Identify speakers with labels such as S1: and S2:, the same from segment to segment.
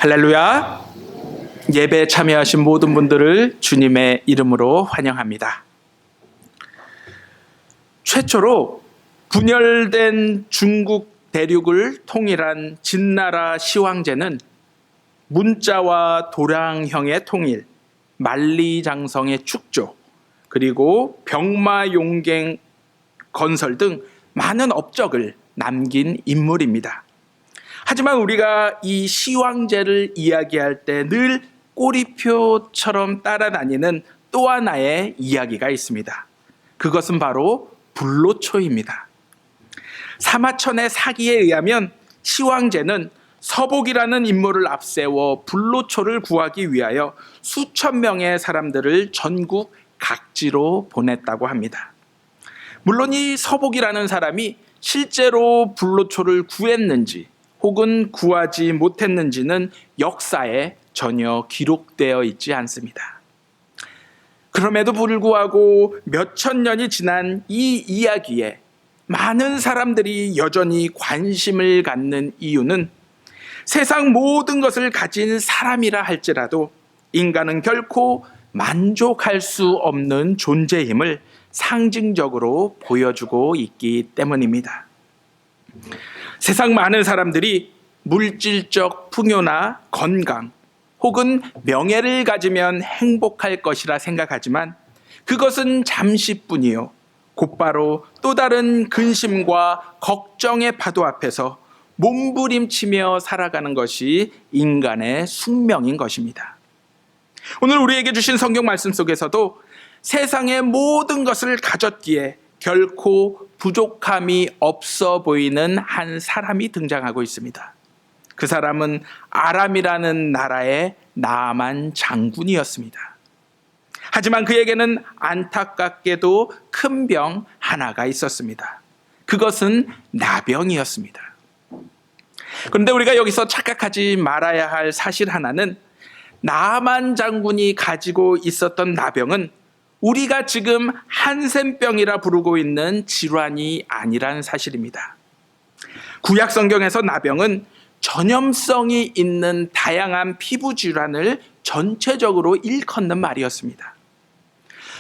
S1: 할렐루야. 예배에 참여하신 모든 분들을 주님의 이름으로 환영합니다. 최초로 분열된 중국 대륙을 통일한 진나라 시황제는 문자와 도량형의 통일, 만리장성의 축조, 그리고 병마용갱 건설 등 많은 업적을 남긴 인물입니다. 하지만 우리가 이 시황제를 이야기할 때 늘 꼬리표처럼 따라다니는 또 하나의 이야기가 있습니다. 그것은 바로 불로초입니다. 사마천의 사기에 의하면 시황제는 서복이라는 인물을 앞세워 불로초를 구하기 위하여 수천 명의 사람들을 전국 각지로 보냈다고 합니다. 물론 이 서복이라는 사람이 실제로 불로초를 구했는지 혹은 구하지 못했는지는 역사에 전혀 기록되어 있지 않습니다. 그럼에도 불구하고 몇천 년이 지난 이 이야기에 많은 사람들이 여전히 관심을 갖는 이유는 세상 모든 것을 가진 사람이라 할지라도 인간은 결코 만족할 수 없는 존재임을 상징적으로 보여주고 있기 때문입니다. 세상 많은 사람들이 물질적 풍요나 건강 혹은 명예를 가지면 행복할 것이라 생각하지만 그것은 잠시뿐이요. 곧바로 또 다른 근심과 걱정의 파도 앞에서 몸부림치며 살아가는 것이 인간의 숙명인 것입니다. 오늘 우리에게 주신 성경 말씀 속에서도 세상의 모든 것을 가졌기에 결코 부족함이 없어 보이는 한 사람이 등장하고 있습니다. 그 사람은 아람이라는 나라의 나아만 장군이었습니다. 하지만 그에게는 안타깝게도 큰 병 하나가 있었습니다. 그것은 나병이었습니다. 그런데 우리가 여기서 착각하지 말아야 할 사실 하나는 나아만 장군이 가지고 있었던 나병은 우리가 지금 한센병이라 부르고 있는 질환이 아니란 사실입니다. 구약 성경에서 나병은 전염성이 있는 다양한 피부 질환을 전체적으로 일컫는 말이었습니다.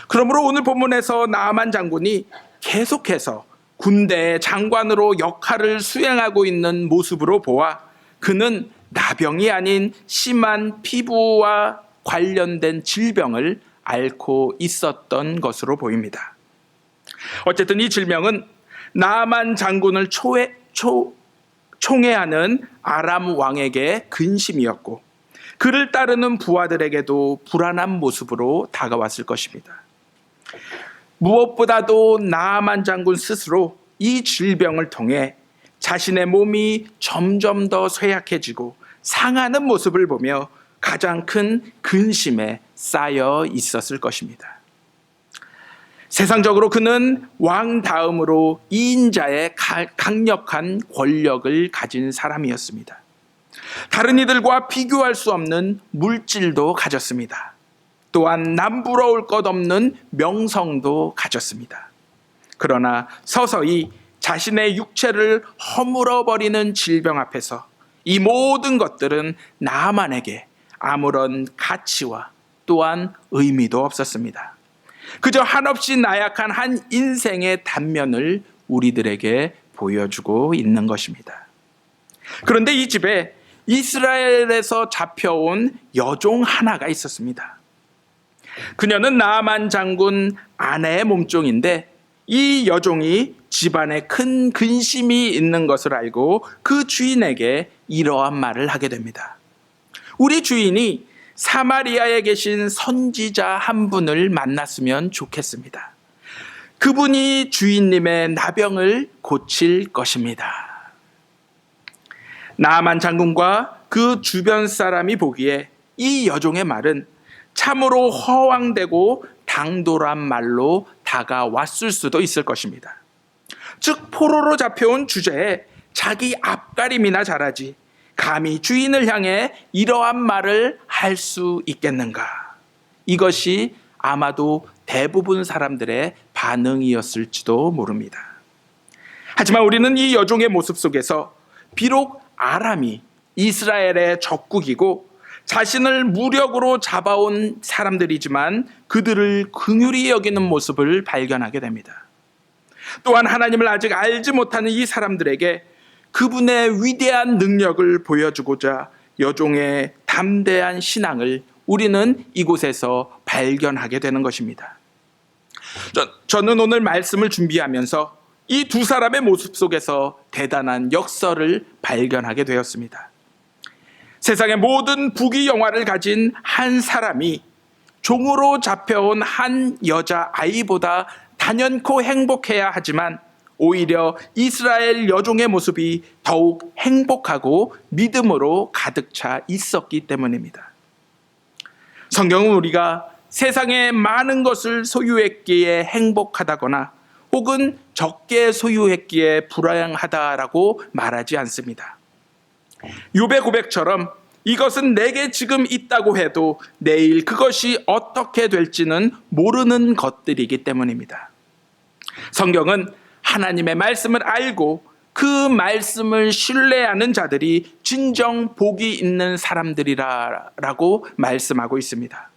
S1: 그러므로 오늘 본문에서 나아만 장군이 계속해서 군대의 장관으로 역할을 수행하고 있는 모습으로 보아 그는 나병이 아닌 심한 피부와 관련된 질병을 앓고 있었던 것으로 보입니다. 어쨌든 이 질병은 나아만 장군을 총애하는 아람 왕에게 근심이었고 그를 따르는 부하들에게도 불안한 모습으로 다가왔을 것입니다. 무엇보다도 나아만 장군 스스로 이 질병을 통해 자신의 몸이 점점 더 쇠약해지고 상하는 모습을 보며 가장 큰 근심에 쌓여 있었을 것입니다. 세상적으로 그는 왕 다음으로 2인자의 강력한 권력을 가진 사람이었습니다. 다른 이들과 비교할 수 없는 물질도 가졌습니다. 또한 남부러울 것 없는 명성도 가졌습니다. 그러나 서서히 자신의 육체를 허물어버리는 질병 앞에서 이 모든 것들은 나아만에게 아무런 가치와 또한 의미도 없었습니다. 그저 한없이 나약한 한 인생의 단면을 우리들에게 보여주고 있는 것입니다. 그런데 이 집에 이스라엘에서 잡혀온 여종 하나가 있었습니다. 그녀는 나아만 장군 아내의 몸종인데 이 여종이 집안에 큰 근심이 있는 것을 알고 그 주인에게 이러한 말을 하게 됩니다. 우리 주인이 사마리아에 계신 선지자 한 분을 만났으면 좋겠습니다. 그분이 주인님의 나병을 고칠 것입니다. 나아만 장군과 그 주변 사람이 보기에 이 여종의 말은 참으로 허황되고 당돌한 말로 다가왔을 수도 있을 것입니다. 즉 포로로 잡혀온 주제에 자기 앞가림이나 잘하지 감히 주인을 향해 이러한 말을 할 수 있겠는가? 이것이 아마도 대부분 사람들의 반응이었을지도 모릅니다. 하지만 우리는 이 여종의 모습 속에서 비록 아람이 이스라엘의 적국이고 자신을 무력으로 잡아온 사람들이지만 그들을 긍휼히 여기는 모습을 발견하게 됩니다. 또한 하나님을 아직 알지 못하는 이 사람들에게 그분의 위대한 능력을 보여주고자 여종의 담대한 신앙을 우리는 이곳에서 발견하게 되는 것입니다. 저는 오늘 말씀을 준비하면서 이 두 사람의 모습 속에서 대단한 역설을 발견하게 되었습니다. 세상의 모든 부귀 영화를 가진 한 사람이 종으로 잡혀온 한 여자아이보다 단연코 행복해야 하지만 오히려 이스라엘 여종의 모습이 더욱 행복하고 믿음으로 가득 차 있었기 때문입니다. 성경은 우리가 세상에 많은 것을 소유했기에 행복하다거나 혹은 적게 소유했기에 불행하다라고 말하지 않습니다. 욥의 고백처럼 이것은 내게 지금 있다고 해도 내일 그것이 어떻게 될지는 모르는 것들이기 때문입니다. 성경은 하나님의 말씀을 알고 그 말씀을 신뢰하는 자들이 진정 복이 있는 사람들이라고 말씀하고 있습니다.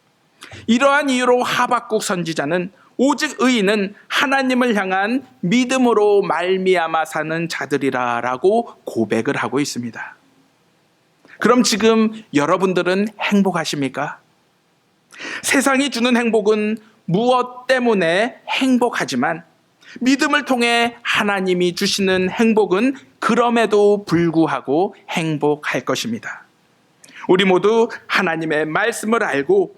S1: 이러한 이유로 하박국 선지자는 오직 의인은 하나님을 향한 믿음으로 말미암아 사는 자들이라고 고백을 하고 있습니다. 그럼 지금 여러분들은 행복하십니까? 세상이 주는 행복은 무엇 때문에 행복하지만 믿음을 통해 하나님이 주시는 행복은 그럼에도 불구하고 행복할 것입니다. 우리 모두 하나님의 말씀을 알고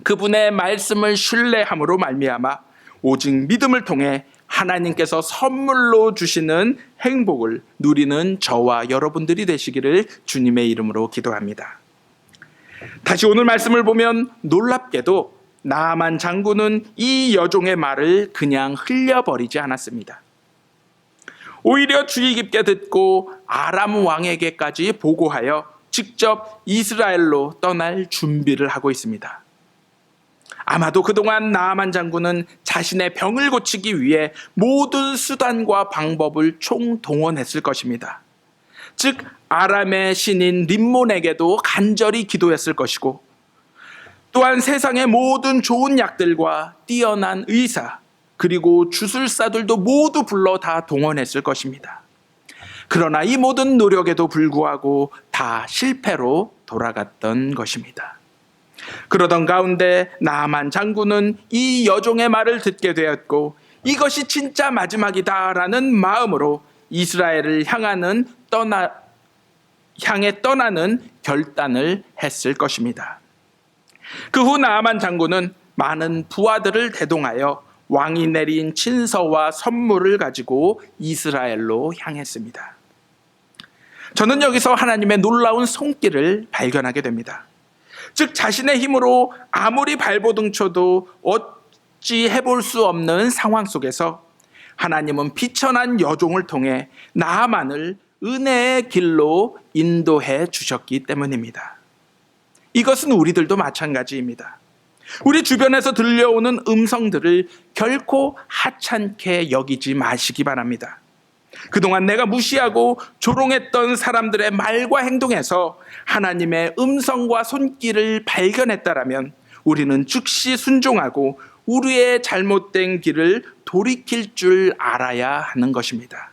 S1: 그분의 말씀을 신뢰함으로 말미암아 오직 믿음을 통해 하나님께서 선물로 주시는 행복을 누리는 저와 여러분들이 되시기를 주님의 이름으로 기도합니다. 다시 오늘 말씀을 보면 놀랍게도 나아만 장군은 이 여종의 말을 그냥 흘려버리지 않았습니다. 오히려 주의 깊게 듣고 아람 왕에게까지 보고하여 직접 이스라엘로 떠날 준비를 하고 있습니다. 아마도 그동안 나아만 장군은 자신의 병을 고치기 위해 모든 수단과 방법을 총동원했을 것입니다. 즉 아람의 신인 림몬에게도 간절히 기도했을 것이고 또한 세상의 모든 좋은 약들과 뛰어난 의사 그리고 주술사들도 모두 불러 다 동원했을 것입니다. 그러나 이 모든 노력에도 불구하고 다 실패로 돌아갔던 것입니다. 그러던 가운데 나아만 장군은 이 여종의 말을 듣게 되었고 이것이 진짜 마지막이다라는 마음으로 이스라엘을 향해 떠나는 결단을 했을 것입니다. 그 후 나아만 장군은 많은 부하들을 대동하여 왕이 내린 친서와 선물을 가지고 이스라엘로 향했습니다. 저는 여기서 하나님의 놀라운 손길을 발견하게 됩니다. 즉 자신의 힘으로 아무리 발버둥 쳐도 어찌 해볼 수 없는 상황 속에서 하나님은 비천한 여종을 통해 나아만을 은혜의 길로 인도해 주셨기 때문입니다. 이것은 우리들도 마찬가지입니다. 우리 주변에서 들려오는 음성들을 결코 하찮게 여기지 마시기 바랍니다. 그동안 내가 무시하고 조롱했던 사람들의 말과 행동에서 하나님의 음성과 손길을 발견했다라면 우리는 즉시 순종하고 우리의 잘못된 길을 돌이킬 줄 알아야 하는 것입니다.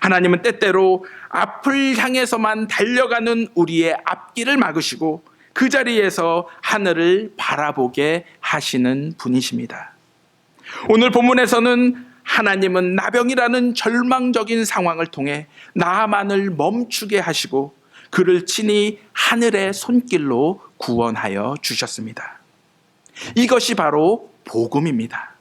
S1: 하나님은 때때로 앞을 향해서만 달려가는 우리의 앞길을 막으시고 그 자리에서 하늘을 바라보게 하시는 분이십니다. 오늘 본문에서는 하나님은 나병이라는 절망적인 상황을 통해 나아만을 멈추게 하시고 그를 친히 하늘의 손길로 구원하여 주셨습니다. 이것이 바로 복음입니다.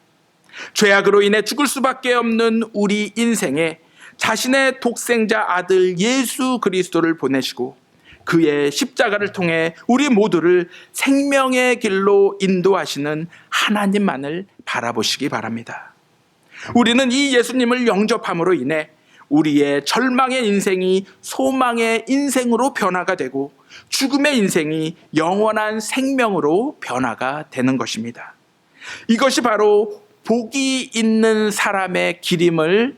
S1: 죄악으로 인해 죽을 수밖에 없는 우리 인생에 자신의 독생자 아들 예수 그리스도를 보내시고 그의 십자가를 통해 우리 모두를 생명의 길로 인도하시는 하나님만을 바라보시기 바랍니다. 우리는 이 예수님을 영접함으로 인해 우리의 절망의 인생이 소망의 인생으로 변화가 되고 죽음의 인생이 영원한 생명으로 변화가 되는 것입니다. 이것이 바로 복이 있는 사람의 길임을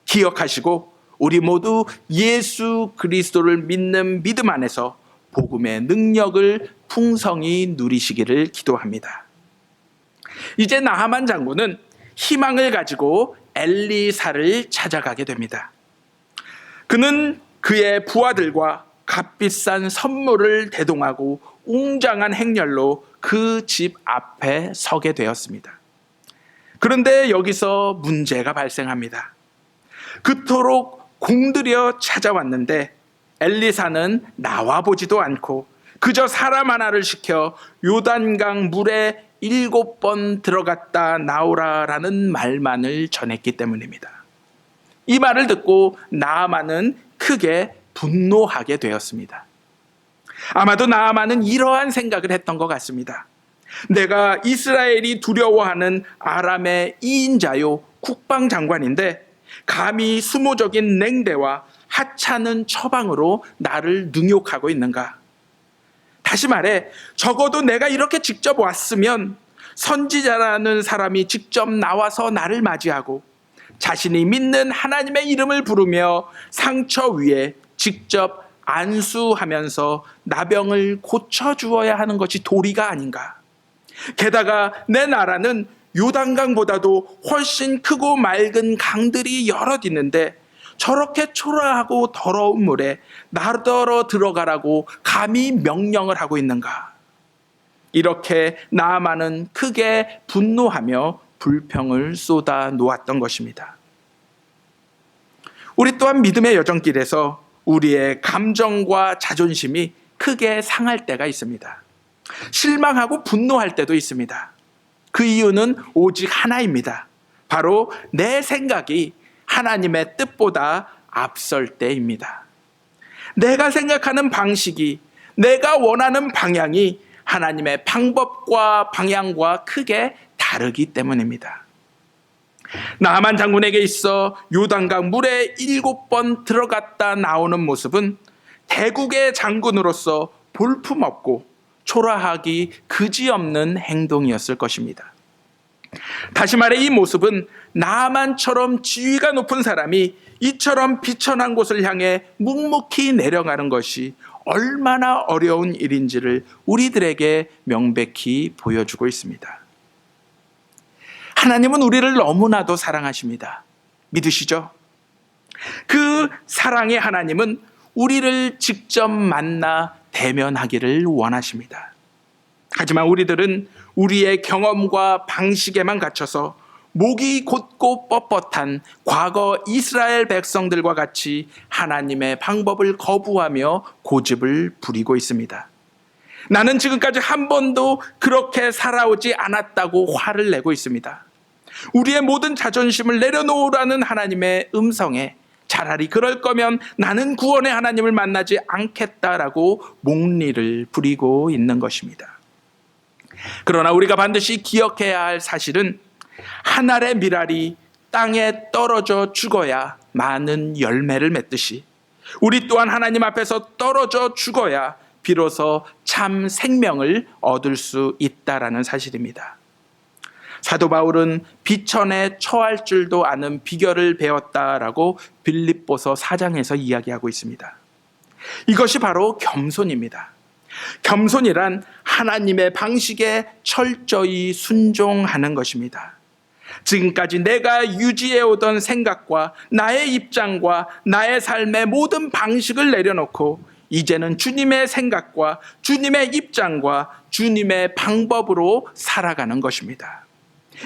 S1: 기억하시고 우리 모두 예수 그리스도를 믿는 믿음 안에서 복음의 능력을 풍성히 누리시기를 기도합니다. 이제 나하만 장군은 희망을 가지고 엘리사를 찾아가게 됩니다. 그는 그의 부하들과 값비싼 선물을 대동하고 웅장한 행렬로 그 집 앞에 서게 되었습니다. 그런데 여기서 문제가 발생합니다. 그토록 공들여 찾아왔는데 엘리사는 나와보지도 않고 그저 사람 하나를 시켜 요단강 물에 7번 들어갔다 나오라라는 말만을 전했기 때문입니다. 이 말을 듣고 나아만은 크게 분노하게 되었습니다. 아마도 나아만은 이러한 생각을 했던 것 같습니다. 내가 이스라엘이 두려워하는 아람의 2인자요 국방장관인데 감히 수모적인 냉대와 하찮은 처방으로 나를 능욕하고 있는가? 다시 말해 적어도 내가 이렇게 직접 왔으면 선지자라는 사람이 직접 나와서 나를 맞이하고 자신이 믿는 하나님의 이름을 부르며 상처 위에 직접 안수하면서 나병을 고쳐주어야 하는 것이 도리가 아닌가? 게다가 내 나라는 요단강보다도 훨씬 크고 맑은 강들이 여럿 있는데 저렇게 초라하고 더러운 물에 나더러 들어가라고 감히 명령을 하고 있는가? 이렇게 나아만은 크게 분노하며 불평을 쏟아 놓았던 것입니다. 우리 또한 믿음의 여정길에서 우리의 감정과 자존심이 크게 상할 때가 있습니다. 실망하고 분노할 때도 있습니다. 그 이유는 오직 하나입니다. 바로 내 생각이 하나님의 뜻보다 앞설 때입니다. 내가 생각하는 방식이, 내가 원하는 방향이 하나님의 방법과 방향과 크게 다르기 때문입니다. 나아만 장군에게 있어 요단강 물에 7번 들어갔다 나오는 모습은 대국의 장군으로서 볼품없고 초라하기 그지없는 행동이었을 것입니다. 다시 말해 이 모습은 나아만처럼 지위가 높은 사람이 이처럼 비천한 곳을 향해 묵묵히 내려가는 것이 얼마나 어려운 일인지를 우리들에게 명백히 보여주고 있습니다. 하나님은 우리를 너무나도 사랑하십니다. 믿으시죠? 그 사랑의 하나님은 우리를 직접 만나 대면하기를 원하십니다. 하지만 우리들은 우리의 경험과 방식에만 갇혀서 목이 곧고 뻣뻣한 과거 이스라엘 백성들과 같이 하나님의 방법을 거부하며 고집을 부리고 있습니다. 나는 지금까지 한 번도 그렇게 살아오지 않았다고 화를 내고 있습니다. 우리의 모든 자존심을 내려놓으라는 하나님의 음성에 차라리 그럴 거면 나는 구원의 하나님을 만나지 않겠다라고 목리를 부리고 있는 것입니다. 그러나 우리가 반드시 기억해야 할 사실은 한 알의 밀알이 땅에 떨어져 죽어야 많은 열매를 맺듯이 우리 또한 하나님 앞에서 떨어져 죽어야 비로소 참 생명을 얻을 수 있다라는 사실입니다. 사도 바울은 비천에 처할 줄도 아는 비결을 배웠다라고 빌립보서 4장에서 이야기하고 있습니다. 이것이 바로 겸손입니다. 겸손이란 하나님의 방식에 철저히 순종하는 것입니다. 지금까지 내가 유지해오던 생각과 나의 입장과 나의 삶의 모든 방식을 내려놓고 이제는 주님의 생각과 주님의 입장과 주님의 방법으로 살아가는 것입니다.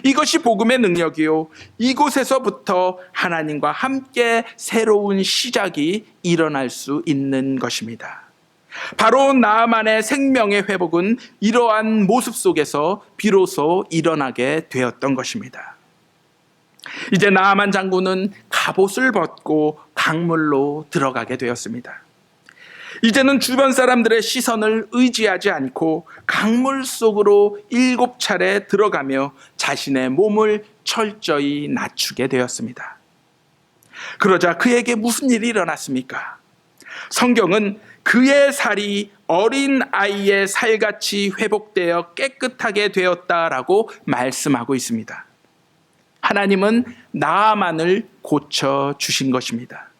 S1: 이것이 복음의 능력이요, 이곳에서부터 하나님과 함께 새로운 시작이 일어날 수 있는 것입니다. 바로 나아만의 생명의 회복은 이러한 모습 속에서 비로소 일어나게 되었던 것입니다. 이제 나아만 장군은 갑옷을 벗고 강물로 들어가게 되었습니다. 이제는 주변 사람들의 시선을 의지하지 않고 강물 속으로 7차례 들어가며 자신의 몸을 철저히 낮추게 되었습니다. 그러자 그에게 무슨 일이 일어났습니까? 성경은 그의 살이 어린 아이의 살같이 회복되어 깨끗하게 되었다라고 말씀하고 있습니다. 하나님은 나아만을 고쳐주신 것입니다.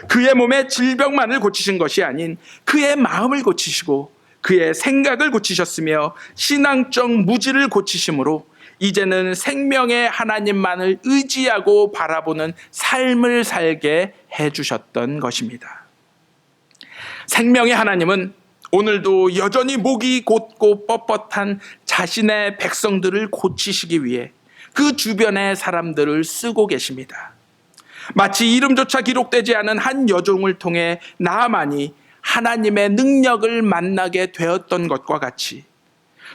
S1: 그의 몸의 질병만을 고치신 것이 아닌 그의 마음을 고치시고 그의 생각을 고치셨으며 신앙적 무지를 고치심으로 이제는 생명의 하나님만을 의지하고 바라보는 삶을 살게 해주셨던 것입니다. 생명의 하나님은 오늘도 여전히 목이 곧고 뻣뻣한 자신의 백성들을 고치시기 위해 그 주변의 사람들을 쓰고 계십니다. 마치 이름조차 기록되지 않은 한 여종을 통해 나아만이 하나님의 능력을 만나게 되었던 것과 같이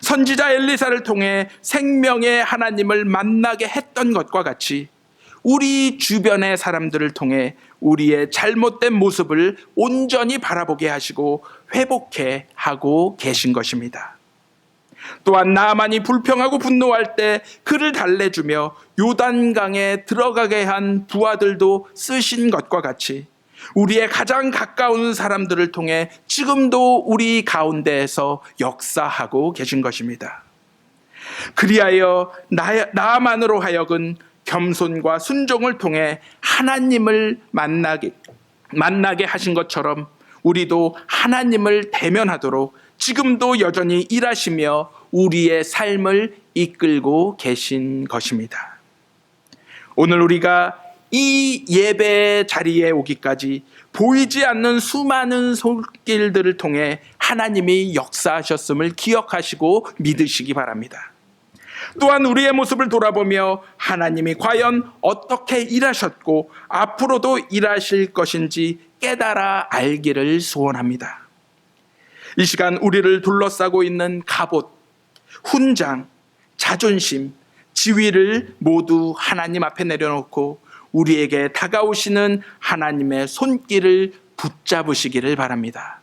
S1: 선지자 엘리사를 통해 생명의 하나님을 만나게 했던 것과 같이 우리 주변의 사람들을 통해 우리의 잘못된 모습을 온전히 바라보게 하시고 회복해 하고 계신 것입니다. 또한 나아만이 불평하고 분노할 때 그를 달래주며 요단강에 들어가게 한 부하들도 쓰신 것과 같이 우리의 가장 가까운 사람들을 통해 지금도 우리 가운데에서 역사하고 계신 것입니다. 그리하여 나아만으로 하여금 겸손과 순종을 통해 하나님을 만나게 하신 것처럼 우리도 하나님을 대면하도록 지금도 여전히 일하시며 우리의 삶을 이끌고 계신 것입니다. 오늘 우리가 이 예배 자리에 오기까지 보이지 않는 수많은 손길들을 통해 하나님이 역사하셨음을 기억하시고 믿으시기 바랍니다. 또한 우리의 모습을 돌아보며 하나님이 과연 어떻게 일하셨고 앞으로도 일하실 것인지 깨달아 알기를 소원합니다. 이 시간 우리를 둘러싸고 있는 갑옷, 훈장, 자존심, 지위를 모두 하나님 앞에 내려놓고 우리에게 다가오시는 하나님의 손길을 붙잡으시기를 바랍니다.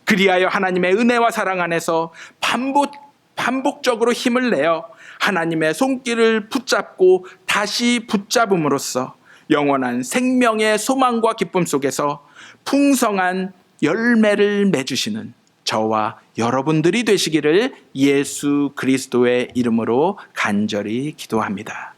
S1: 그리하여 하나님의 은혜와 사랑 안에서 반복적으로 힘을 내어 하나님의 손길을 붙잡고 다시 붙잡음으로써 영원한 생명의 소망과 기쁨 속에서 풍성한 열매를 맺으시는 저와 여러분들이 되시기를 예수 그리스도의 이름으로 간절히 기도합니다.